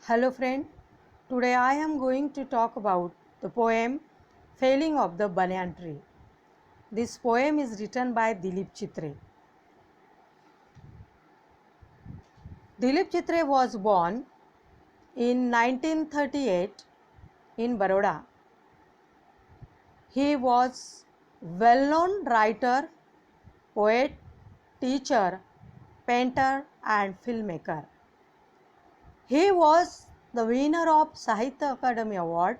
Hello friend, today I am going to talk about the poem Failing of the Banyan Tree. This poem is written by Dilip Chitre. Dilip Chitre was born in 1938 in Baroda. He was well-known writer, poet, teacher, painter and filmmaker. He was the winner of Sahitya Akademi Award.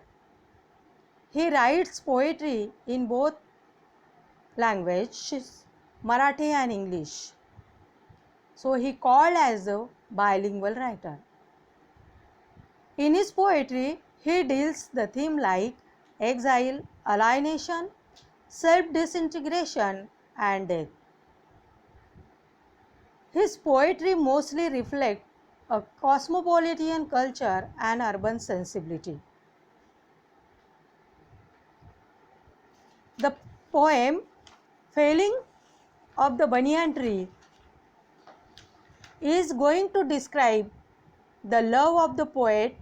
He writes poetry in both languages, Marathi and English. So he called as a bilingual writer. In his poetry, he deals the theme like exile, alienation, self-disintegration and death. His poetry mostly reflects a cosmopolitan culture and urban sensibility. The poem Failing of the Banyan Tree is going to describe the love of the poet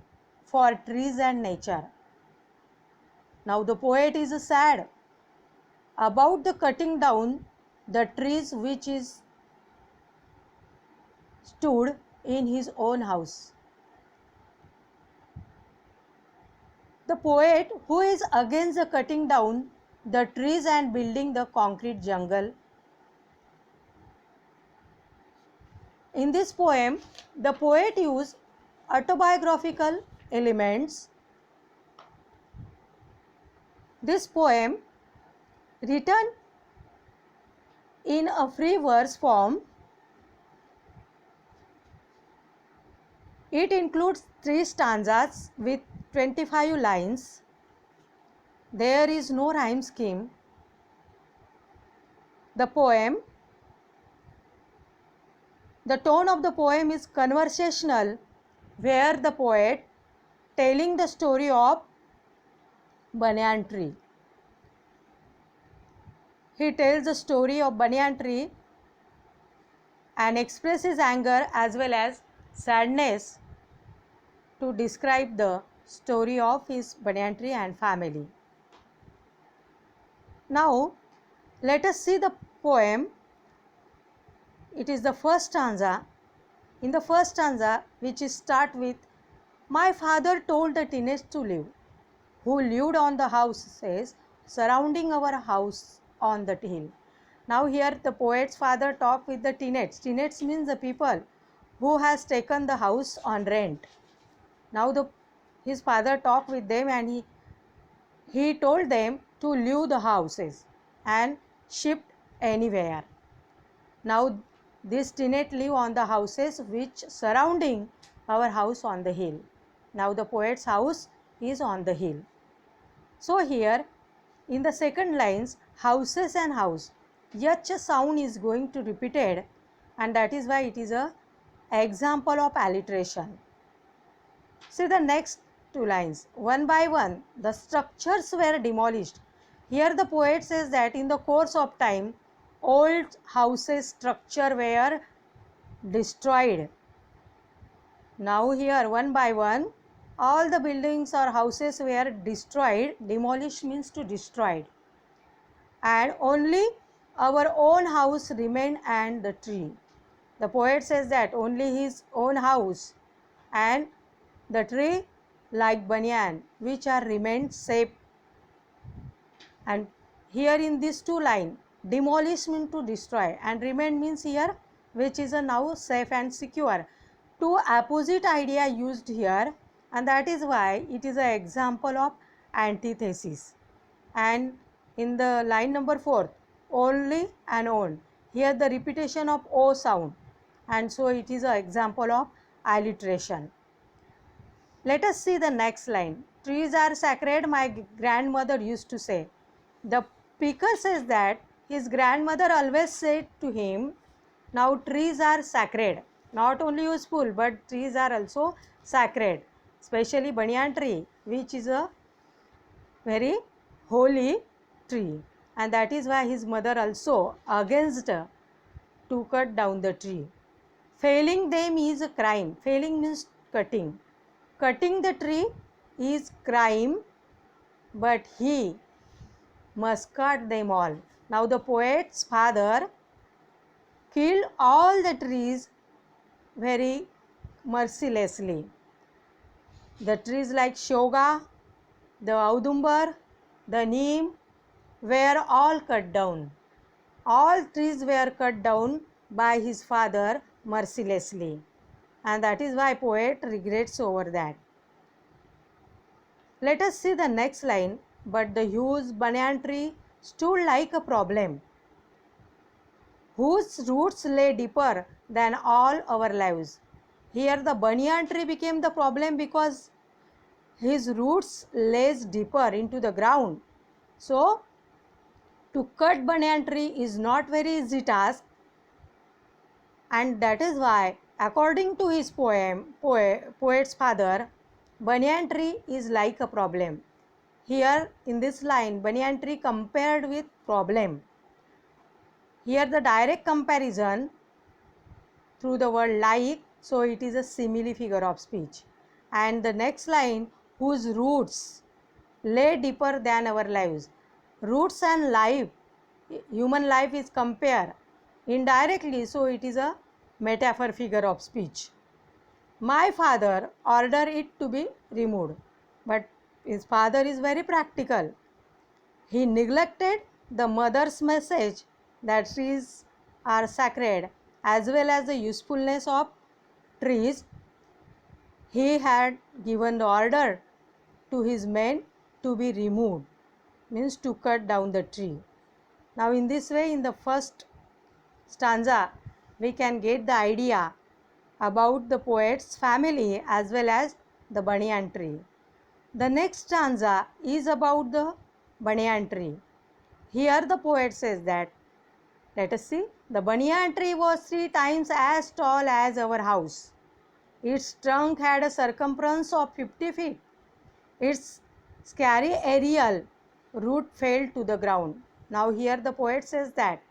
for trees and nature. Now the poet is sad about the cutting down the trees which is stood in his own house. The poet who is against the cutting down the trees and building the concrete jungle. In this poem, the poet used autobiographical elements. This poem, written in a free verse form, it includes 3 stanzas with 25 lines. There is no rhyme scheme. The tone of the poem is conversational, where the poet telling the story of banyan tree. He tells the story of banyan tree and expresses anger as well as sadness to describe the story of his banyan tree and family. Now, let us see the poem. It is the first stanza. In the first stanza, which is start with, my father told the teenage to live, who lived on the houses surrounding our house on the hill. Now here the poet's father talk with the teenage. Teenage means the people who has taken the house on rent. Now his father talked with them and he told them to leave the houses and shift anywhere. Now this tenant live on the houses which surrounding our house on the hill. Now the poet's house is on the hill. So here in the second lines, houses and house, yach sound is going to repeated, and that is why it is a example of alliteration. See the next 2 lines. One by one, the structures were demolished. Here the poet says that in the course of time, old houses structure were destroyed. Now here one by one, all the buildings or houses were destroyed. Demolished means to destroyed. And only our own house remained and the tree. The poet says that only his own house and the tree like banyan which are remained safe. And here in these 2 lines, demolish means to destroy and remain means here which is a now safe and secure. 2 opposite idea used here, and that is why it is an example of antithesis. And in the line number 4, only and on, here the repetition of O sound, and so it is an example of alliteration. Let us see the next line. Trees are sacred, my grandmother used to say. The speaker says that his grandmother always said to him, now trees are sacred, not only useful but trees are also sacred, especially banyan tree which is a very holy tree, and that is why his mother also against to cut down the tree. Failing them is a crime. Failing means cutting. cutting the tree is crime, but he must cut them all. Now the poet's father killed all the trees very mercilessly. The trees like shoga, the audumbar, the neem were all cut down. All trees were cut down by his father mercilessly, and that is why poet regrets over that. Let us see the next line. But the huge banyan tree stood like a problem, whose roots lay deeper than all our lives. Here the banyan tree became the problem because his roots lays deeper into the ground. So to cut banyan tree is not very easy task, and that is why according to his poet's father, banyan tree is like a problem. Here in this line, banyan tree compared with problem. Here the direct comparison through the word like, so it is a simile figure of speech. And the next line, whose roots lay deeper than our lives. Roots and life, human life is compared indirectly, so it is a metaphor figure of speech. My father ordered it to be removed, but his father is very practical. He neglected the mother's message that trees are sacred as well as the usefulness of trees. He had given the order to his men to be removed, means to cut down the tree. Now in this way, in the first stanza, we can get the idea about the poet's family as well as the banyan tree. The next stanza is about the banyan tree. Here the poet says that, let us see, the banyan tree was 3 times as tall as our house. Its trunk had a circumference of 50 feet. Its scary aerial root fell to the ground. Now here the poet says that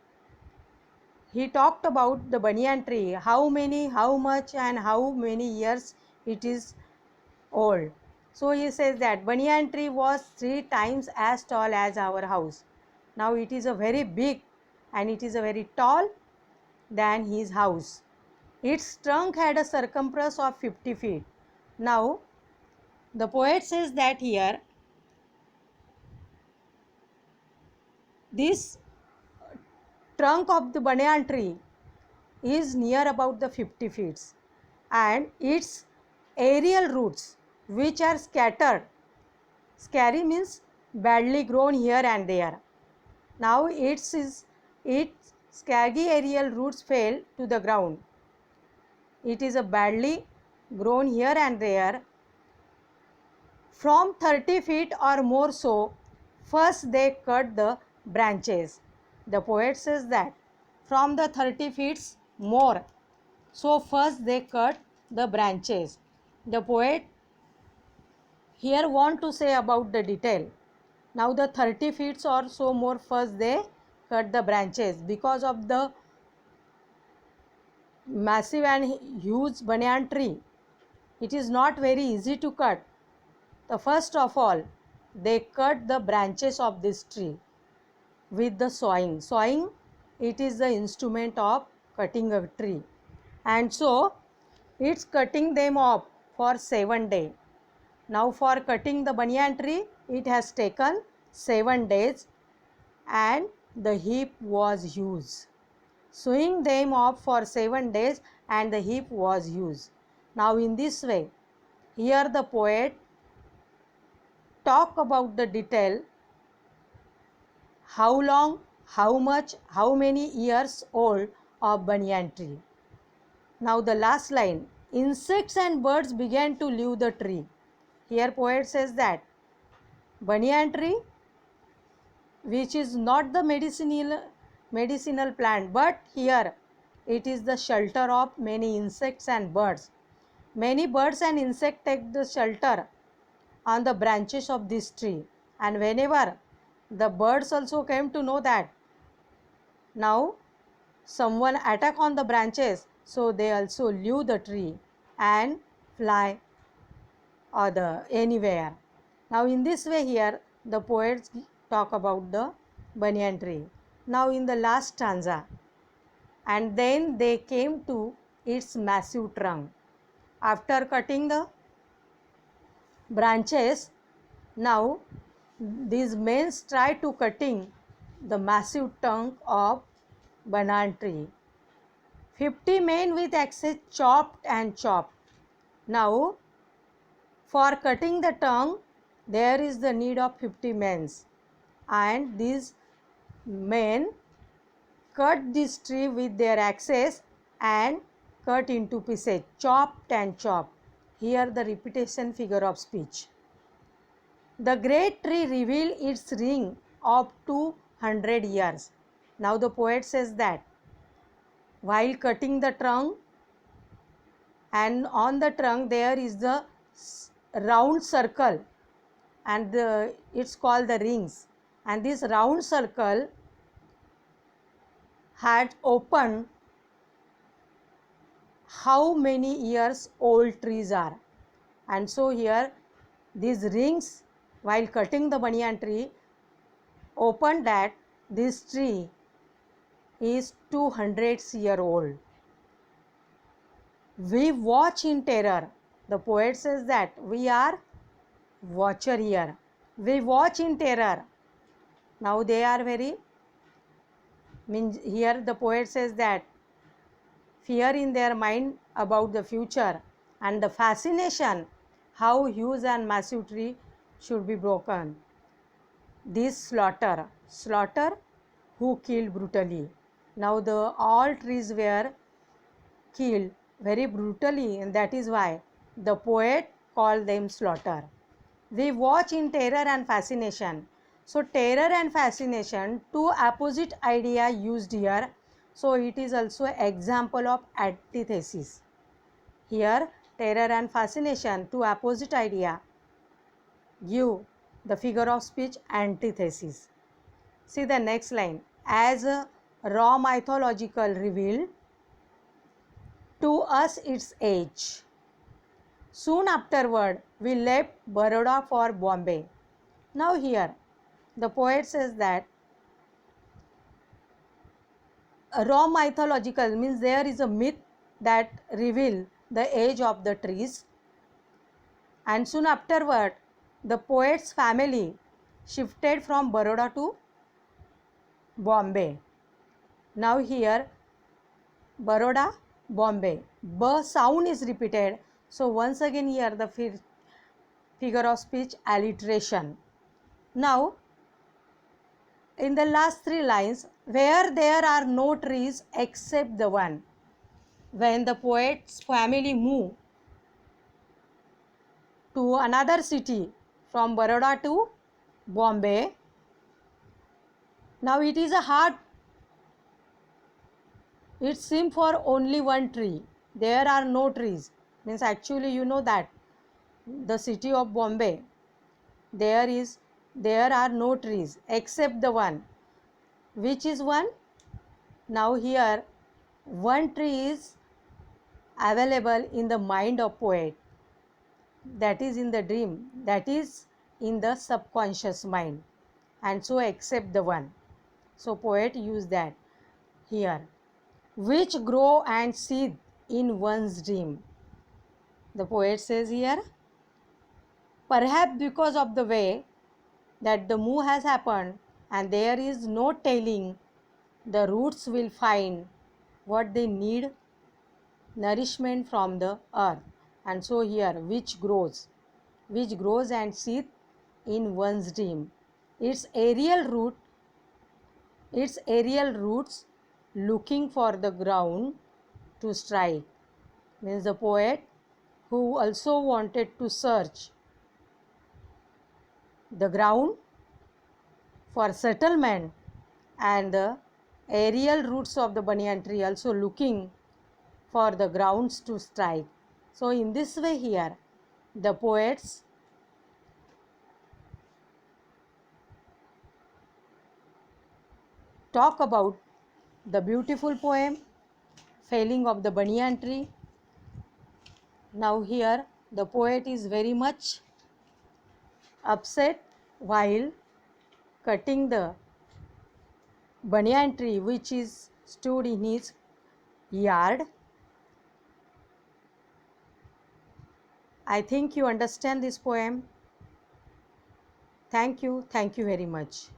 he talked about the banyan tree, how many, how much and how many years it is old. So he says that banyan tree was 3 times as tall as our house. Now it is a very big and it is a very tall than his house. Its trunk had a circumference of 50 feet. Now the poet says that here this trunk of the banyan tree is near about the 50 feet, and its aerial roots which are scattered, scary means badly grown here and there. Now its scaggy aerial roots fell to the ground. It is a badly grown here and there. From 30 feet or more, so first they cut the branches. The poet says that from the 30 feet more, so first they cut the branches. The poet here want to say about the detail. Now the 30 feet or so more, first they cut the branches because of the massive and huge banyan tree. It is not very easy to cut. The first of all, they cut the branches of this tree with the sawing. Sawing, it is the instrument of cutting a tree. And so, it's cutting them off for 7 days. Now for cutting the banyan tree, it has taken 7 days and the heap was huge. Sewing them off for 7 days and the heap was huge. Now in this way, here the poet talk about the detail, how long, how much, how many years old of banyan tree. Now the last line, insects and birds began to leave the tree. Here poet says that banyan tree, which is not the medicinal plant, but here it is the shelter of many insects and birds. Many birds and insects take the shelter on the branches of this tree, and whenever the birds also came to know that now someone attack on the branches, so they also leave the tree and fly or the anywhere. Now in this way here the poets talk about the banyan tree. Now in the last stanza, and then they came to its massive trunk. After cutting the branches, now these men try to cutting the massive trunk of banana tree. 50 men with axe chopped and chopped. Now for cutting the trunk there is the need of 50 men, and these men cut this tree with their axes and cut into pieces, chopped and chopped. Here the repetition figure of speech. The great tree revealed its ring of 200 years. Now the poet says that while cutting the trunk, and on the trunk there is the round circle, and it's called the rings, and this round circle had opened how many years old trees are. And so here these rings, while cutting the banyan tree, opened that this tree is 200 years old. We watch in terror. The poet says that we are watcher here. We watch in terror. Now they are very, means here the poet says that fear in their mind about the future, and the fascination how huge and massive tree should be broken. This slaughter who killed brutally. Now the all trees were killed very brutally, and that is why the poet called them slaughter. We watch in terror and fascination. So terror and fascination, two opposite idea used here. So it is also example of antithesis. Here terror and fascination, two opposite idea, give the figure of speech antithesis. See the next line. As a raw mythological revealed to us its age. Soon afterward, we left Baroda for Bombay. Now here, the poet says that raw mythological means there is a myth that reveal the age of the trees, and soon afterward, the poet's family shifted from Baroda to Bombay. Now here, Baroda, Bombay. B sound is repeated. So once again here the figure of speech alliteration. Now in the last three lines, where there are no trees except the one. When the poet's family moved to another city from Baroda to Bombay, now it is a hard, it seems for only one tree. There are no trees. Means actually you know that the city of Bombay, there are no trees except the one. Which is one? Now here one tree is available in the mind of poet, that is in the dream, that is in the subconscious mind, and so except the one. So poet used that here. Which grow and seethe in one's dream. The poet says here, perhaps because of the way that the move has happened, and there is no telling, the roots will find what they need, nourishment from the earth. And so here, which grows and seethe in one's dream. Its aerial roots looking for the ground to strike. Means the poet who also wanted to search the ground for settlement, and the aerial roots of the banyan tree also looking for the grounds to strike. So in this way here the poets talk about the beautiful poem Felling of the Banyan Tree. Now here The poet is very much upset while cutting the banyan tree which is stood in his yard. I think you understand this poem. Thank you very much.